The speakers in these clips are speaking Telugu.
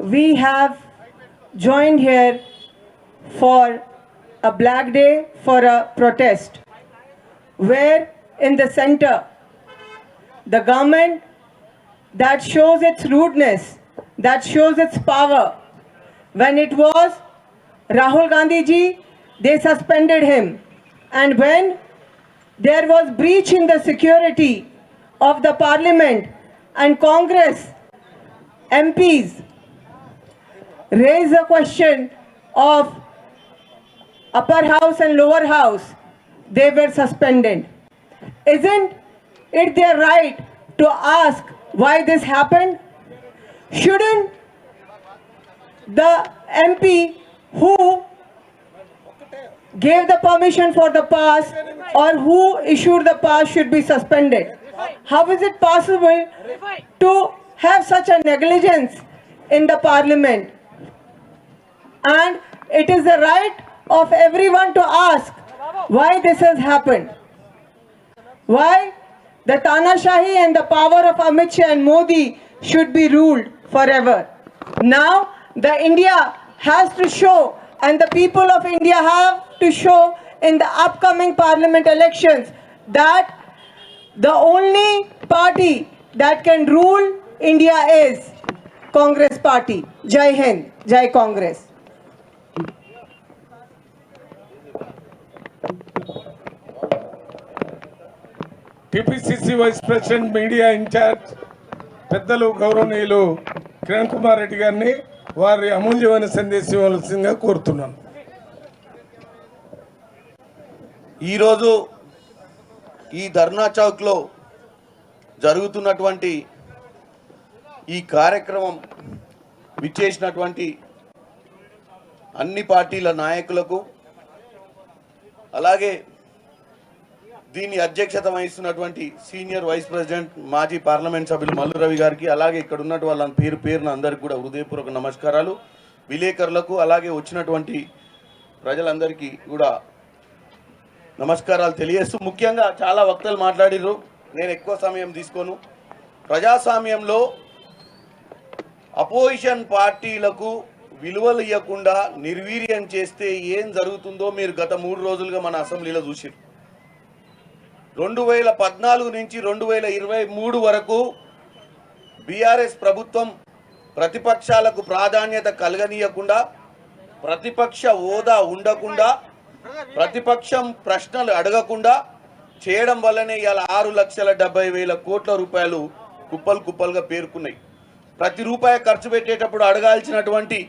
we have joined here for a black day, for a protest, where in the center, the government that shows its rudeness, that shows its power. When it was Rahul Gandhi ji, they suspended him. And when there was breach in the security of the parliament and Congress MPs raised the question of upper house and lower house, they were suspended. Isn't it their right to ask why this happened? Shouldn't the MP who gave the permission for the pass or who issued the pass should be suspended? How is it possible to have such a negligence in the parliament? And it is the right of everyone to ask why this has happened. Why the Tanashahi and the power of Amit Shah and Modi should be ruled forever. Now the India has to show, and the people of India have to show in the upcoming parliament elections, that the only party that can rule India is Congress party. Jai Hind, Jai Congress. TPCC vice president media incharge పెద్దలు గౌరవనీయులు కిరణ్ కుమార్ రెడ్డి గారిని వారి అమూల్యమైన సందేశం ఇవ్వాల్సిందిగా కోరుతున్నాను. ఈరోజు ఈ ధర్నా చౌక్లో జరుగుతున్నటువంటి ఈ కార్యక్రమం విచ్చేసినటువంటి అన్ని పార్టీల నాయకులకు, అలాగే దీని అధ్యక్షత వహిస్తున్నటువంటి సీనియర్ వైస్ ప్రెసిడెంట్ మాజీ పార్లమెంట్ సభ్యులు మల్లు రవి గారికి, అలాగే ఇక్కడ ఉన్నట్టు వాళ్ళ పేరున అందరికీ కూడా హృదయపూర్వక నమస్కారాలు. విలేకరులకు, అలాగే వచ్చినటువంటి ప్రజలందరికీ కూడా నమస్కారాలు తెలియజేస్తూ, ముఖ్యంగా చాలా వక్తలు మాట్లాడిర్రు, నేను ఎక్కువ సమయం తీసుకోను. ప్రజాస్వామ్యంలో అపోజిషన్ పార్టీలకు విలువలు ఇవ్వకుండా నిర్వీర్యం చేస్తే ఏం జరుగుతుందో మీరు గత 3 రోజులుగా మన అసెంబ్లీలో చూసిరు. 2014 నుంచి 2023 వరకు బీఆర్ఎస్ ప్రభుత్వం ప్రతిపక్షాలకు ప్రాధాన్యత కలగనీయకుండా, ప్రతిపక్ష హోదా ఉండకుండా, ప్రతిపక్షం ప్రశ్నలు అడగకుండా చేయడం వల్లనే ఇవాళ 6,70,000 కోట్ల రూపాయలు కుప్పలు కుప్పలుగా పేరుకున్నాయి. ప్రతి రూపాయి ఖర్చు పెట్టేటప్పుడు అడగాల్సినటువంటి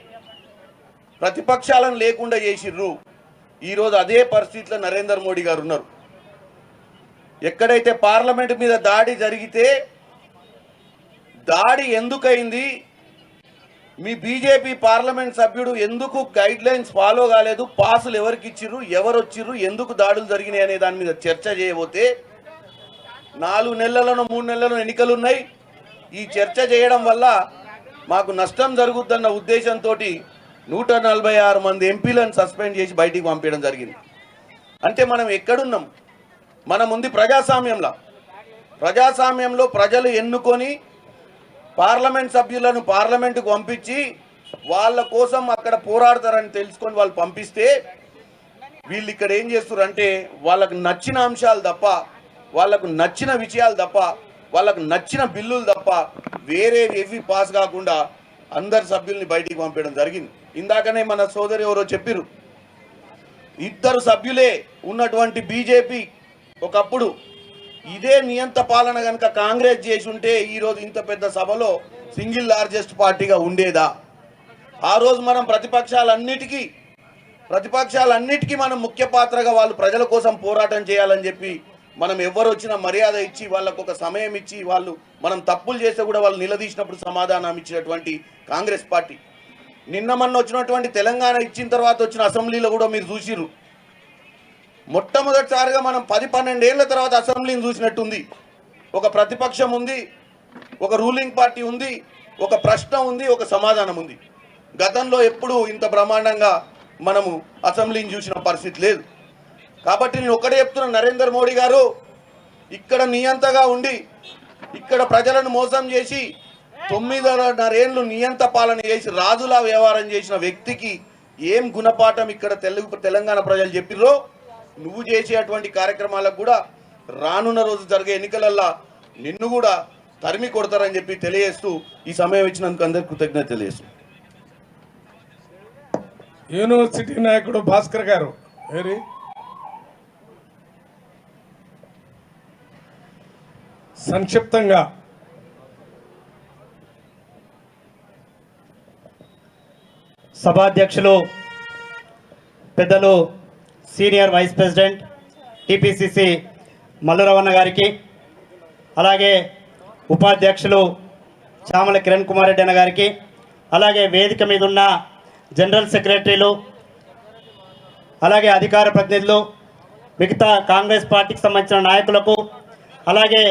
ప్రతిపక్షాలను లేకుండా చేసిర్రు. ఈరోజు అదే పరిస్థితిలో నరేంద్ర మోడీ గారు ఉన్నారు. ఎక్కడైతే పార్లమెంట్ మీద దాడి జరిగితే దాడి ఎందుకైంది, మీ బీజేపీ పార్లమెంట్ సభ్యుడు ఎందుకు గైడ్ లైన్స్ ఫాలో కాలేదు, పాసులు ఎవరికి ఇచ్చిర్రు, ఎవరు వచ్చిర్రు, ఎందుకు దాడులు జరిగినాయి అనే దాని మీద చర్చ చేయబోతే 4 నెలలను 3 నెలలను ఎన్నికలు ఉన్నాయి. ఈ చర్చ చేయడం వల్ల మాకు నష్టం జరుగుతున్న ఉద్దేశంతో 146 మంది ఎంపీలను సస్పెండ్ చేసి బయటికి పంపించడం జరిగింది. అంటే మనం ఎక్కడున్నాం? మనం ఉంది ప్రజాస్వామ్యంలో ప్రజలు ఎన్నుకొని పార్లమెంట్ సభ్యులను పార్లమెంటుకు పంపించి వాళ్ళ కోసం అక్కడ పోరాడతారని తెలుసుకొని వాళ్ళు పంపిస్తే, వీళ్ళు ఇక్కడ ఏం చేస్తారంటే వాళ్ళకు నచ్చిన అంశాలు తప్ప, వాళ్ళకు నచ్చిన విషయాలు తప్ప, వాళ్ళకు నచ్చిన బిల్లులు తప్ప వేరే ఏవి పాస్ కాకుండా అందరు సభ్యుల్ని బయటికి పంపించడం జరిగింది. ఇందాకనే మన సోదరు ఎవరో చెప్పిరు, 2 సభ్యులే ఉన్నటువంటి బీజేపీ ఒకప్పుడు ఇదే నియంత పాలన కనుక కాంగ్రెస్ చేసి ఉంటే ఈరోజు ఇంత పెద్ద సభలో సింగిల్ లార్జెస్ట్ పార్టీగా ఉండేదా? ఆ రోజు మనం ప్రతిపక్షాలన్నిటికీ మనం ముఖ్య పాత్రగా వాళ్ళు ప్రజల కోసం పోరాటం చేయాలని చెప్పి మనం ఎవరు వచ్చినా మర్యాద ఇచ్చి వాళ్ళకు ఒక సమయం ఇచ్చి వాళ్ళు మనం తప్పులు చేస్తే కూడా వాళ్ళు నిలదీసినప్పుడు సమాధానం ఇచ్చినటువంటి కాంగ్రెస్ పార్టీ. నిన్న మొన్న వచ్చినటువంటి తెలంగాణ ఇచ్చిన తర్వాత వచ్చిన అసెంబ్లీలో కూడా మీరు చూసిర్రు, మొట్టమొదటిసారిగా మనం 10-12 ఏళ్ల తర్వాత అసెంబ్లీని చూసినట్టుంది. ఒక ప్రతిపక్షం ఉంది, ఒక రూలింగ్ పార్టీ ఉంది, ఒక ప్రశ్న ఉంది, ఒక సమాధానం ఉంది. గతంలో ఎప్పుడు ఇంత బ్రహ్మాండంగా మనము అసెంబ్లీని చూసిన పరిస్థితి లేదు. కాబట్టి నేను ఒకటే చెప్తున్నా, నరేంద్ర మోడీ గారు ఇక్కడ నియంతగా ఉండి ఇక్కడ ప్రజలను మోసం చేసి 9.5 ఏళ్ళు నియంత పాలన చేసి రాజులా వ్యవహారం చేసిన వ్యక్తికి ఏం గుణపాఠం ఇక్కడ తెలంగాణ ప్రజలు చెప్పిర్రో నువ్వు చేసేటువంటి కార్యక్రమాలకు కూడా రానున్న రోజు జరిగే ఎన్నికలల్లో నిన్ను కూడా తరిమి కొడతారని చెప్పి తెలియజేస్తూ ఈ సమయం ఇచ్చినందుకు అందరికీ కృతజ్ఞత తెలియజేస్తూ యూనివర్సిటీ నాయకుడు భాస్కర్ గారు ఏరి సంక్షిప్తంగా సభాధ్యక్షులు పెద్దలు సీనియర్ వైస్ ప్రెసిడెంట్ టిపిసిసి మల్లురవణ గారికి, అలాగే ఉపాధ్యక్షులు చామల కిరణ్ కుమార్ రెడ్డి అన్న గారికి, అలాగే వేదిక మీద ఉన్న జనరల్ సెక్రటరీలు, అలాగే అధికార ప్రతినిధులు, మిగతా కాంగ్రెస్ పార్టీకి సంబంధించిన నాయకులకు, అలాగే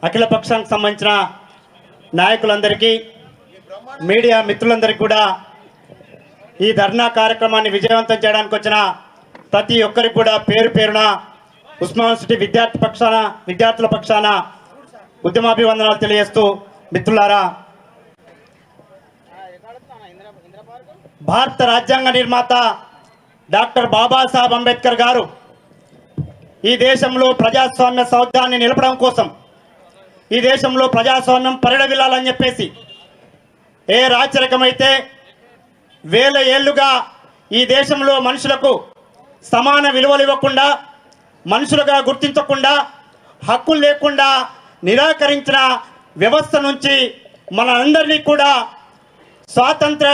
అఖిల పక్షానికి సంబంధించిన నాయకులందరికీ, మీడియా మిత్రులందరికీ కూడా ఈ ధర్నా కార్యక్రమాన్ని విజయవంతం చేయడానికి వచ్చిన ప్రతి ఒక్కరికి కూడా పేరు పేరున ఉస్మాన్ యూనివర్సిటీ విద్యార్థుల పక్షాన ఉద్యమాభివందనాలు తెలియజేస్తూ, మిత్రులారా, భారత రాజ్యాంగ నిర్మాత డాక్టర్ బాబాసాహెబ్ అంబేద్కర్ గారు ఈ దేశంలో ప్రజాస్వామ్య సౌధాన్ని నిలపడం కోసం, ఈ దేశంలో ప్రజాస్వామ్యం పరిడవిల్లాలని చెప్పేసి ఏ రాచరికమైతే వేల ఏళ్లుగా ఈ దేశంలో మనుషులకు సమాన విలువలు ఇవ్వకుండా, మనుషులుగా గుర్తించకుండా, హక్కులు లేకుండా నిరాకరించిన వ్యవస్థ నుంచి మన అందరినీ కూడా స్వాతంత్ర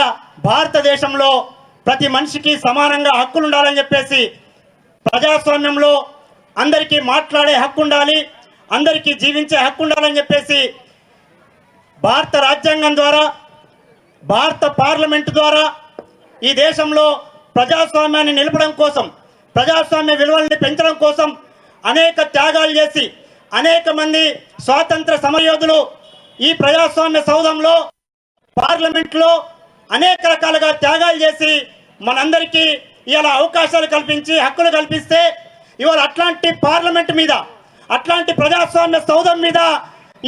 భారతదేశంలో ప్రతి మనిషికి సమానంగా హక్కులు ఉండాలని చెప్పేసి, ప్రజాస్వామ్యంలో అందరికీ మాట్లాడే హక్కు ఉండాలి, అందరికీ జీవించే హక్కు ఉండాలని చెప్పేసి భారత రాజ్యాంగం ద్వారా, భారత పార్లమెంటు ద్వారా ఈ దేశంలో ప్రజాస్వామ్యాన్ని నిలపడం కోసం, ప్రజాస్వామ్య విలువల్ని పెంచడం కోసం అనేక త్యాగాలు చేసి, అనేక మంది స్వాతంత్ర సమరయోధులు ఈ ప్రజాస్వామ్య సౌధంలో, పార్లమెంట్లో అనేక రకాలుగా త్యాగాలు చేసి మనందరికీ ఇవాళ అవకాశాలు కల్పించి హక్కులు కల్పిస్తే, ఇవాళ అట్లాంటి పార్లమెంట్ మీద, అట్లాంటి ప్రజాస్వామ్య సౌధం మీద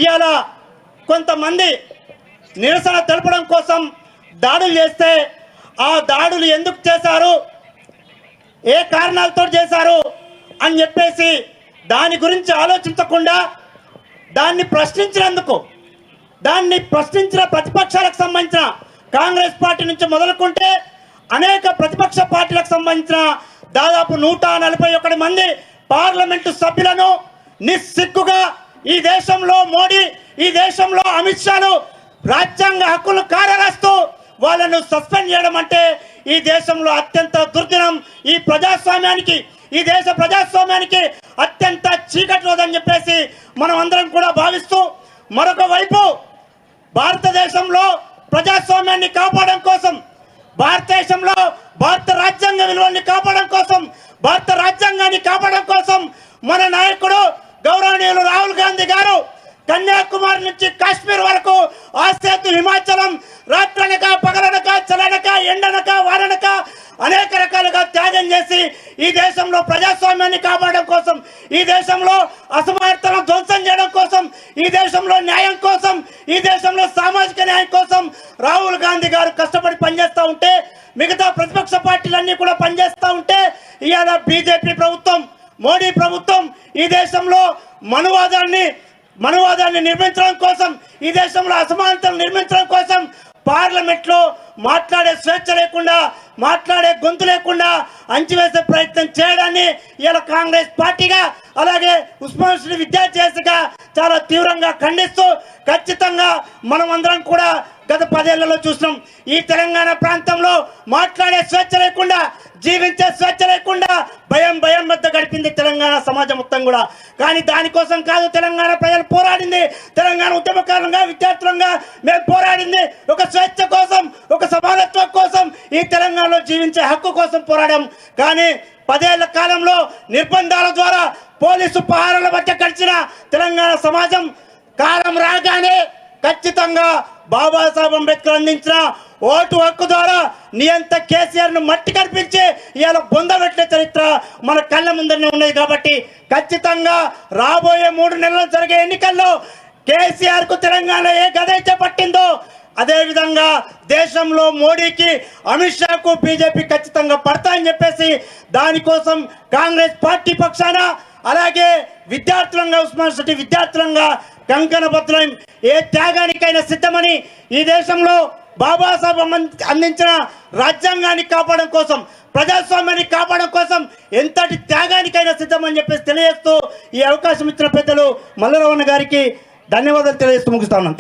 ఇవాళ కొంతమంది నిరసన తెలపడం కోసం దాడులు చేస్తే, ఆ దాడులు ఎందుకు చేశారు, ఏ కారణాలతో చేశారు అని చెప్పేసి దాని గురించి ఆలోచించకుండా దాన్ని ప్రశ్నించినందుకు, దాన్ని ప్రశ్నించిన ప్రతిపక్షాలకు సంబంధించిన కాంగ్రెస్ పార్టీ నుంచి మొదలుకుంటే అనేక ప్రతిపక్ష పార్టీలకు సంబంధించిన దాదాపు 141 మంది పార్లమెంటు సభ్యులను నిస్సిగ్గుగా ఈ దేశంలో మోడీ, ఈ దేశంలో అమిత్ షాలు రాజ్యాంగ హక్కులు కారరాస్తూ వాళ్ళను సస్పెండ్ చేయడం అంటే ఈ దేశంలో అత్యంత దుర్దినం, ఈ ప్రజాస్వామ్యానికి, ఈ దేశ ప్రజాస్వామ్యానికి అత్యంత చీకటి రోజని చెప్పేసి మనం అందరం కూడా భావిస్తూ, మరొక వైపు భారతదేశంలో ప్రజాస్వామ్యాన్ని కాపాడడం కోసం, భారతదేశంలో భారత రాజ్యాంగ విలువల్ని కాపాడడం కోసం, భారత రాజ్యాంగాన్ని కాపాడడం కోసం మన నాయకుడు గౌరవనీయులు రాహుల్ గాంధీ గారు కన్యాకుమారి నుంచి కాశ్మీర్ వరకు ఆసేతు హిమాచలం రాత్రనక పగలనక చలనక ఎండనక వారనక అనేక రకాలుగా త్యాగం చేసి ఈ దేశంలో ప్రజాస్వామ్యాన్ని కాపాడడం కోసం, ఈ దేశంలో అసమానతలను ధ్వంసం చేయడం కోసం, ఈ దేశంలో న్యాయం కోసం, ఈ దేశంలో సామాజిక న్యాయం కోసం రాహుల్ గాంధీ గారు కష్టపడి పనిచేస్తూ ఉంటే, మిగతా ప్రతిపక్ష పార్టీలన్నీ కూడా పనిచేస్తూ ఉంటే, ఇవాళ బీజేపీ ప్రభుత్వం, మోడీ ప్రభుత్వం ఈ దేశంలో మనువాదాన్ని నిర్మించడం కోసం, ఈ దేశంలో అసమానతలను నిర్మించడం కోసం పార్లమెంట్లో మాట్లాడే స్వేచ్ఛ లేకుండా, మాట్లాడే గొంతు లేకుండా అంచివేసే ప్రయత్నం చేయడాన్ని ఇలా కాంగ్రెస్ పార్టీగా, అలాగే ఉస్మాన్ యూనివర్సిటీ విద్యార్థిగా చాలా తీవ్రంగా ఖండిస్తూ, ఖచ్చితంగా మనం అందరం కూడా గత 10 ఏళ్లలో చూసినాం, ఈ తెలంగాణ ప్రాంతంలో మాట్లాడే స్వేచ్ఛ లేకుండా, జీవించే స్వేచ్ఛ లేకుండా భయం మధ్య గడిపింది తెలంగాణ సమాజం మొత్తం కూడా. కానీ దానికోసం కాదు తెలంగాణ ప్రజలు పోరాడింది, తెలంగాణ ఉద్యమకారులుగా, విద్యార్థులంగా మేము పోరాడింది ఒక స్వేచ్ఛ కోసం, ఒక సమానత్వం కోసం, ఈ తెలంగాణలో జీవించే హక్కు కోసం పోరాడాం. కానీ 10 ఏళ్ల కాలంలో నిర్బంధాల ద్వారా, పోలీసు పహారాల మధ్య గడిచిన తెలంగాణ సమాజం కాలం రాగానే ఖచ్చితంగా బాబాసాహెబ్ అంబేద్కర్ అందించిన ఓటు హక్కు ద్వారా నియంత కేసీఆర్ ను మట్టి కనిపించి ఇవాళ బొందబెట్టిన చరిత్ర మన కళ్ళ ముందరనే ఉన్నది. కాబట్టి ఖచ్చితంగా రాబోయే 3 నెలలు జరిగే ఎన్నికల్లో కేసీఆర్ కు తెలంగాణ ఏ గదైతే పట్టిందో అదేవిధంగా దేశంలో మోడీకి అమిత్ షాకు బీజేపీ ఖచ్చితంగా పడతాయని చెప్పేసి దానికోసం కాంగ్రెస్ పార్టీ పక్షాన అలాగే విద్యార్థులంగా ఉస్మాన్ సిటీ విద్యార్థులంగా కంకణబద్ధులం ఏ త్యాగానికైనా సిద్ధమని ఈ దేశంలో బాబాసాహెబ్ అందించిన రాజ్యాంగాన్ని కాపాడడం కోసం ప్రజాస్వామ్యాన్ని కాపాడడం కోసం ఎంతటి త్యాగానికైనా సిద్ధమని చెప్పేసి తెలియజేస్తూ ఈ అవకాశం ఇచ్చిన పెద్దలు మల్లరవణ గారికి ధన్యవాదాలు తెలియజేస్తూ ముగిస్తా ఉన్నాను.